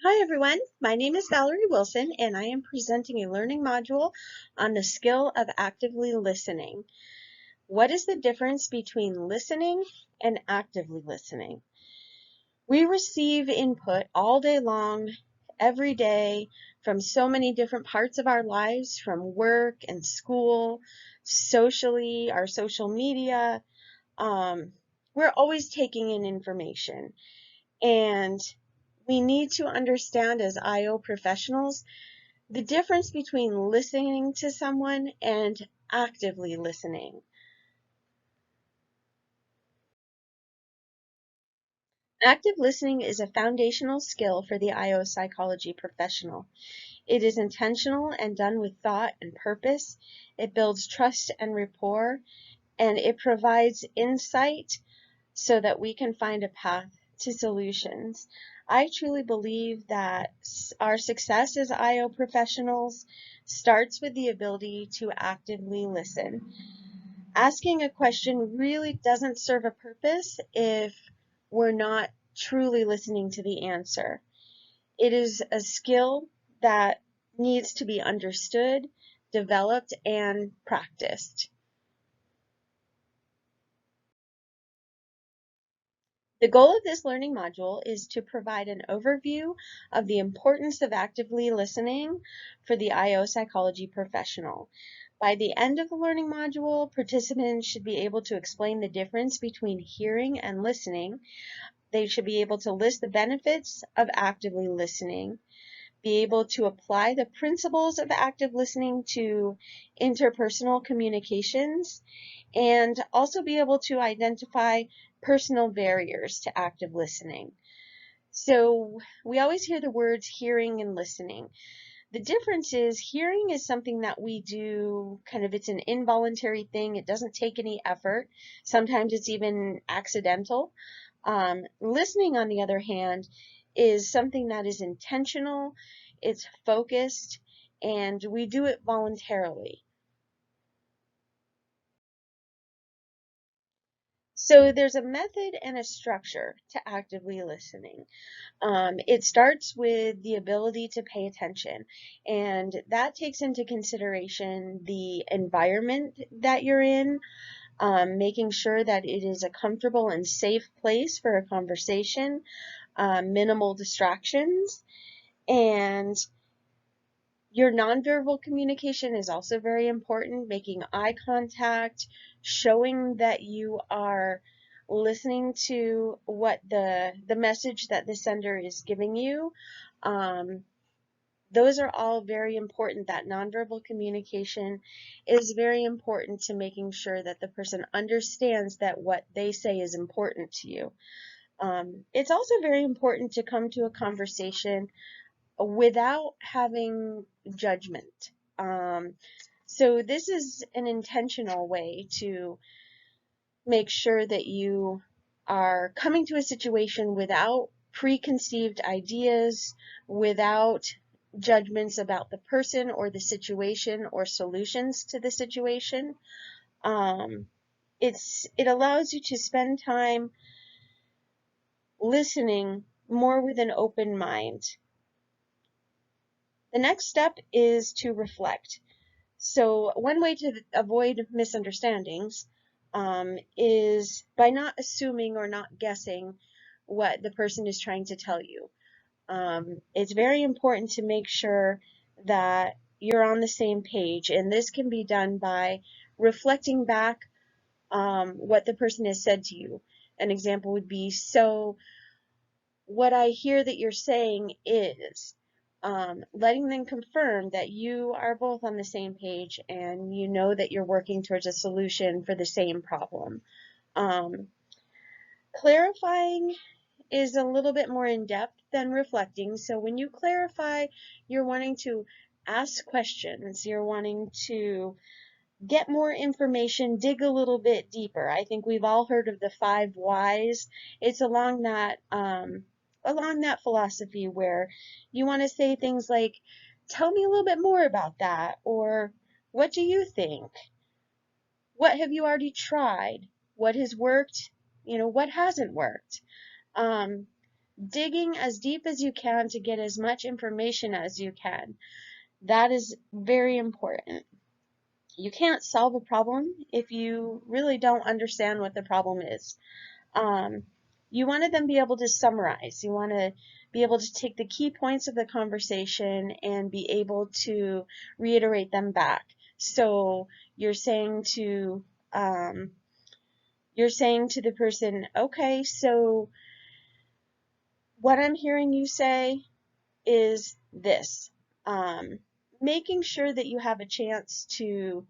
Hi everyone, my name is Valerie Wilson and I am presenting a learning module on the skill of actively listening. What is the difference between listening and actively listening? We receive input all day long, every day, from so many different parts of our lives, from work and school, socially, our social media. We're always taking in information. And we need to understand as IO professionals the difference between listening to someone and actively listening. Active listening is a foundational skill for the IO psychology professional. It is intentional and done with thought and purpose. It builds trust and rapport, and it provides insight so that we can find a path to solutions. I truly believe that our success as IO professionals starts with the ability to actively listen. Asking a question really doesn't serve a purpose if we're not truly listening to the answer. It is a skill that needs to be understood, developed, and practiced. The goal of this learning module is to provide an overview of the importance of actively listening for the IO psychology professional. By the end of the learning module, participants should be able to explain the difference between hearing and listening. They should be able to list the benefits of actively listening, be able to apply the principles of active listening to interpersonal communications, and also be able to identify personal barriers to active listening. So we always hear the words hearing and listening. The difference is hearing is something that we do it's an involuntary thing. It doesn't take any effort. Sometimes it's even accidental. Listening, on the other hand, is something that is intentional, it's focused, and we do it voluntarily. So there's a method and a structure to actively listening. It starts with the ability to pay attention, and that takes into consideration the environment that you're in, making sure that it is a comfortable and safe place for a conversation, minimal distractions, and your nonverbal communication is also very important, making eye contact, showing that you are listening to what the message that the sender is giving you. Um, those are all very important. That nonverbal communication is very important to making sure that the person understands that what they say is important to you. It's also very important to come to a conversation without having judgment. Um, so this is an intentional way to make sure that you are coming to a situation without preconceived ideas, without judgments about the person or the situation or solutions to the situation. Um, it allows you to spend time listening more with an open mind. The next step is to reflect. So one way to avoid misunderstandings is by not assuming or not guessing what the person is trying to tell you. It's very important to make sure that you're on the same page, and this can be done by reflecting back what the person has said to you. An example would be, so what I hear that you're saying is, letting them confirm that you are both on the same page and you know that you're working towards a solution for the same problem. Um, Clarifying is a little bit more in depth than reflecting. So when you clarify, you're wanting to ask questions, you're wanting to get more information, dig a little bit deeper. I think we've all heard of the 5 whys. It's along that philosophy where you want to say things like, tell me a little bit more about that, or what do you think? What have you already tried? What has worked? What hasn't worked? Um, digging as deep as you can to get as much information as you can. That is very important. You can't solve a problem if you really don't understand what the problem is. Um, you want to then be able to summarize. You want to be able to take the key points of the conversation and be able to reiterate them back. So you're saying to um, the person, okay, so what I'm hearing you say is this. Um, Making sure that you have a chance to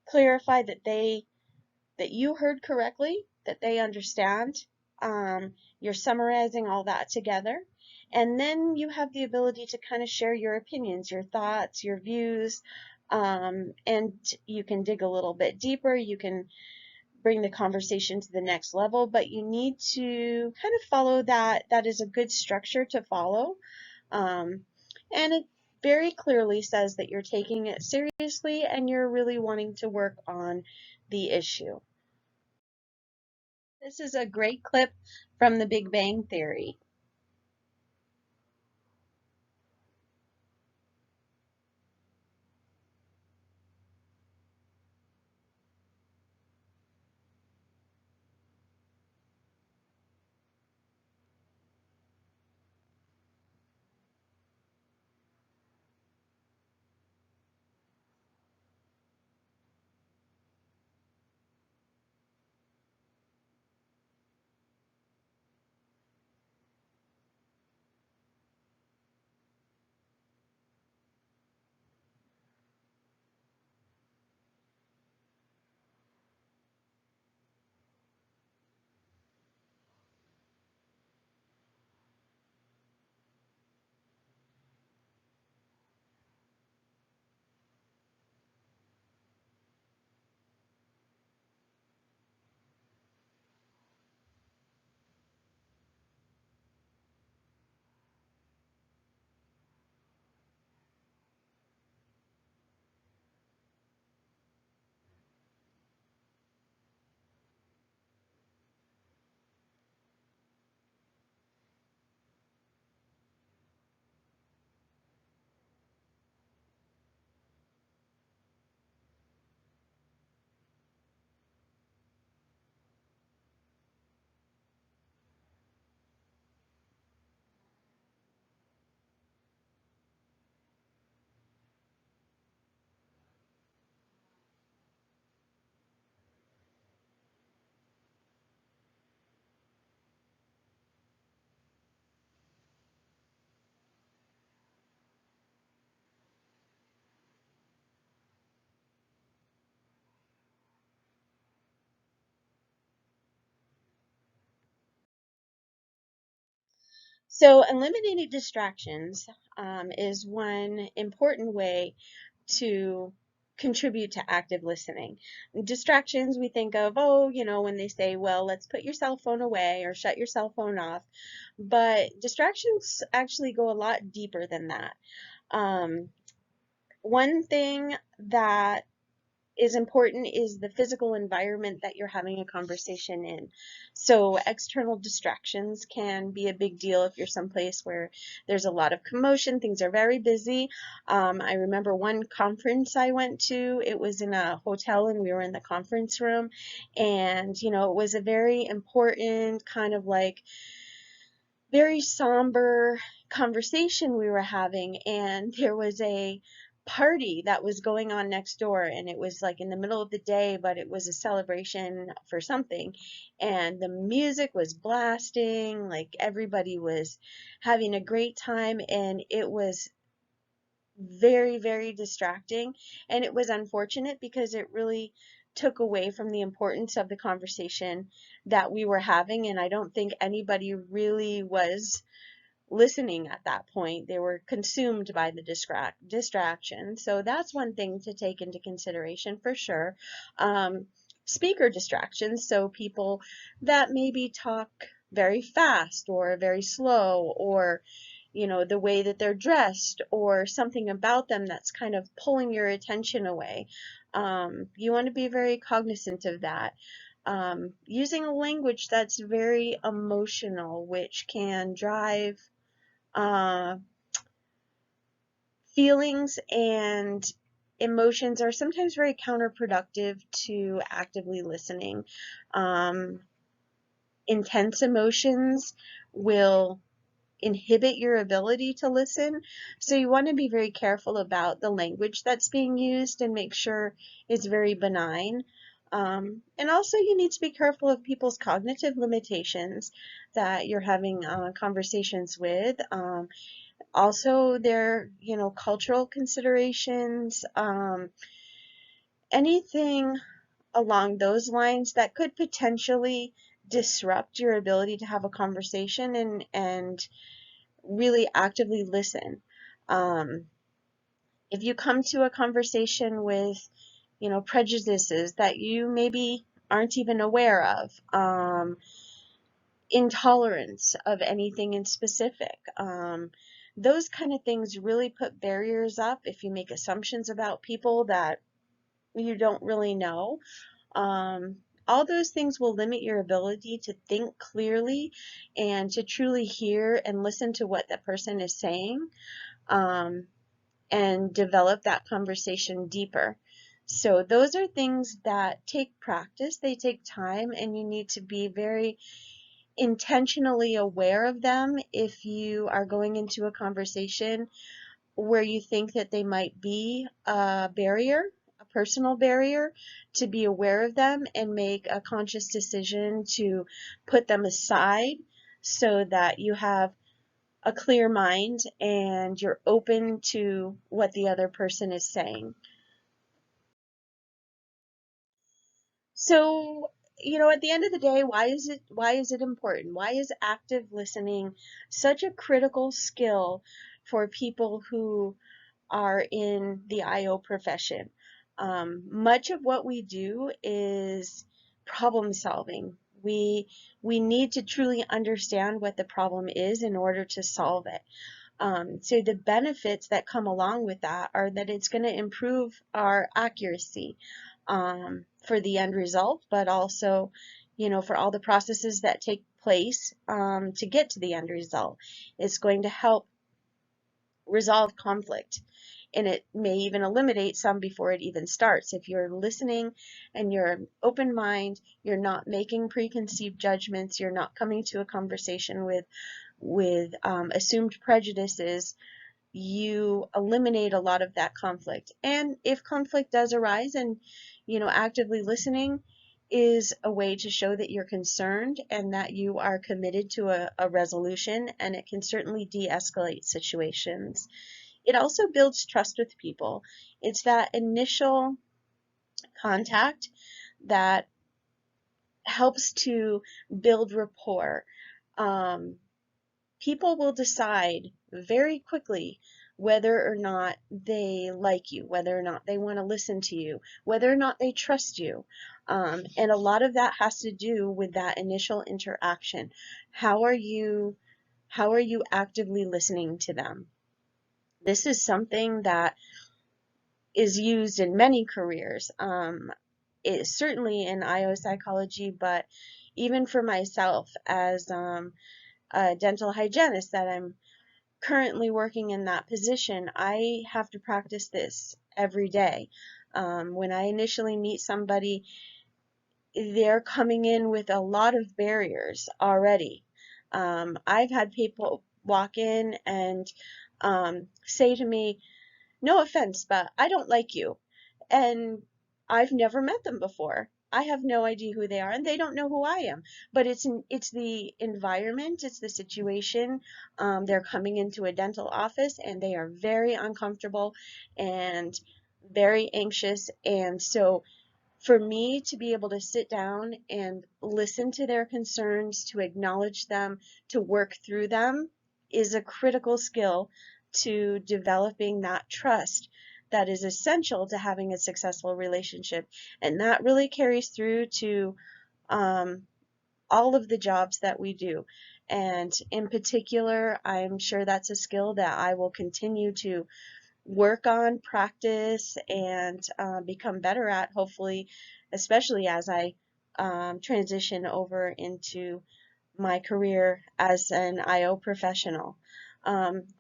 clarify that you heard correctly, that they understand. You're summarizing all that together. And then you have the ability to kind of share your opinions, your thoughts, your views, and you can dig a little bit deeper. You can bring the conversation to the next level, but you need to kind of follow that. That is a good structure to follow. And it very clearly says that you're taking it seriously and you're really wanting to work on the issue. This is a great clip from The Big Bang Theory. So, eliminating distractions is one important way to contribute to active listening. Distractions, we think of, oh, when they say, well, let's put your cell phone away or shut your cell phone off. But distractions actually go a lot deeper than that. Um, One thing that is important is the physical environment that you're having a conversation in. So external distractions can be a big deal if you're someplace where there's a lot of commotion, things are very busy. I remember one conference I went to, it was in a hotel and we were in the conference room, and it was a very important kind of like very somber conversation we were having, and there was a party that was going on next door, and it was like in the middle of the day, but it was a celebration for something, and the music was blasting, like everybody was having a great time, and it was very, very distracting. And it was unfortunate because it really took away from the importance of the conversation that we were having. And I don't think anybody really was listening at that point. They were consumed by the distraction. So that's one thing to take into consideration for sure. Um, Speaker distractions, so people that maybe talk very fast or very slow, or the way that they're dressed or something about them that's kind of pulling your attention away. You want to be very cognizant of that. using a language that's very emotional, which can drive uh, feelings and emotions are sometimes very counterproductive to actively listening. Um, Intense emotions will inhibit your ability to listen. So you want to be very careful about the language that's being used and make sure it's very benign. And also you need to be careful of people's cognitive limitations that you're having conversations with. Also their, cultural considerations, anything along those lines that could potentially disrupt your ability to have a conversation and really actively listen. Um, if you come to a conversation with, prejudices that you maybe aren't even aware of, intolerance of anything in specific, those kind of things really put barriers up if you make assumptions about people that you don't really know. Um, all those things will limit your ability to think clearly and to truly hear and listen to what that person is saying, um, and develop that conversation deeper. So those are things that take practice, they take time, and you need to be very intentionally aware of them if you are going into a conversation where you think that they might be a barrier, a personal barrier, to be aware of them and make a conscious decision to put them aside so that you have a clear mind and you're open to what the other person is saying. So, at the end of the day, why is it important? Why is active listening such a critical skill for people who are in the IO profession? Much of what we do is problem solving. We need to truly understand what the problem is in order to solve it. So the benefits that come along with that are that it's going to improve our accuracy, for the end result, but also, for all the processes that take place, to get to the end result. It's going to help resolve conflict, and it may even eliminate some before it even starts. If you're listening and you're an open mind, you're not making preconceived judgments, you're not coming to a conversation with assumed prejudices, you eliminate a lot of that conflict. And if conflict does arise, and actively listening is a way to show that you're concerned and that you are committed to a resolution, and it can certainly de-escalate situations. It also builds trust with people. It's that initial contact that helps to build rapport. Um, People will decide very quickly whether or not they like you, whether or not they want to listen to you, whether or not they trust you. And a lot of that has to do with that initial interaction. How are you, how are you actively listening to them? This is something that is used in many careers. It is certainly in IO psychology, but even for myself as a dental hygienist that I'm currently working in that position, I have to practice this every day. When I initially meet somebody, they're coming in with a lot of barriers already. I've had people walk in and say to me, "No offense, but I don't like you." And I've never met them before. I have no idea who they are, and they don't know who I am. But it's the environment, it's the situation. They're coming into a dental office, and they are very uncomfortable and very anxious. And so for me to be able to sit down and listen to their concerns, to acknowledge them, to work through them, is a critical skill to developing that trust that is essential to having a successful relationship. And that really carries through to um, all of the jobs that we do. And in particular, I'm sure that's a skill that I will continue to work on, practice, and become better at, hopefully, especially as I transition over into my career as an IO professional.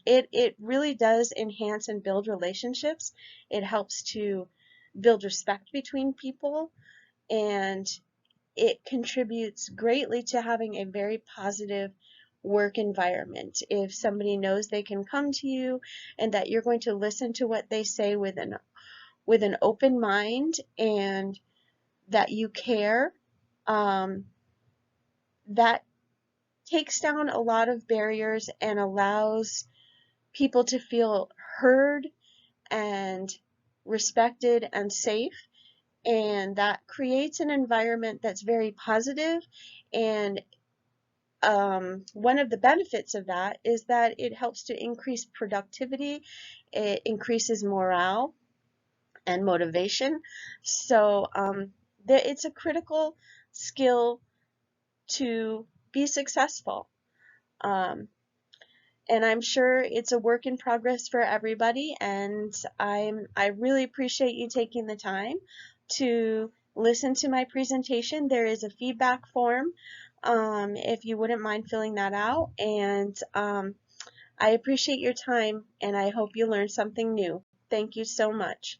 It really does enhance and build relationships. It helps to build respect between people, and it contributes greatly to having a very positive work environment. If somebody knows they can come to you and that you're going to listen to what they say with an open mind, and that you care, that takes down a lot of barriers and allows people to feel heard and respected and safe. And that creates an environment that's very positive. And one of the benefits of that is that it helps to increase productivity, it increases morale and motivation. So it's a critical skill to be successful. Um, and I'm sure it's a work in progress for everybody. And I really appreciate you taking the time to listen to my presentation. There is a feedback form, if you wouldn't mind filling that out. And I appreciate your time, and I hope you learned something new. Thank you so much.